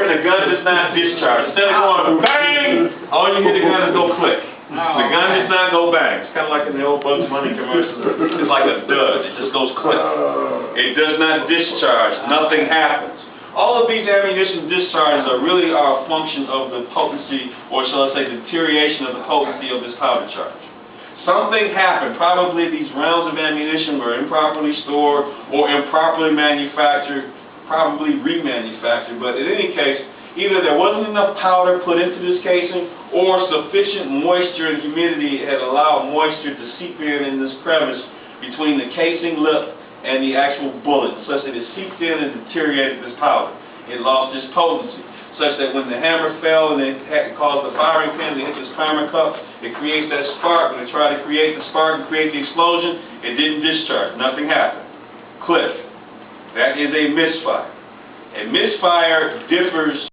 The gun does not discharge. Instead of going bang, all you hear the gun is go click. The gun does not go bang. It's kind of like in the old Bugs Bunny commercials. It's like a dud. It just goes click. It does not discharge. Nothing happens. All of these ammunition discharges are really a function of the potency, or shall I say deterioration of the potency of this powder charge. Something happened. Probably these rounds of ammunition were improperly stored or improperly manufactured, probably remanufactured. But in any case, either there wasn't enough powder put into this casing, or sufficient moisture and humidity had allowed moisture to seep in this crevice between the casing lip and the actual bullet, such that it seeped in and deteriorated this powder. It lost its potency, such that when the hammer fell and it had caused the firing pin to hit this primer cup, it creates that spark. When it tried to create the spark and create the explosion, it didn't discharge. Nothing happened. Cliff. That is a misfire. A misfire differs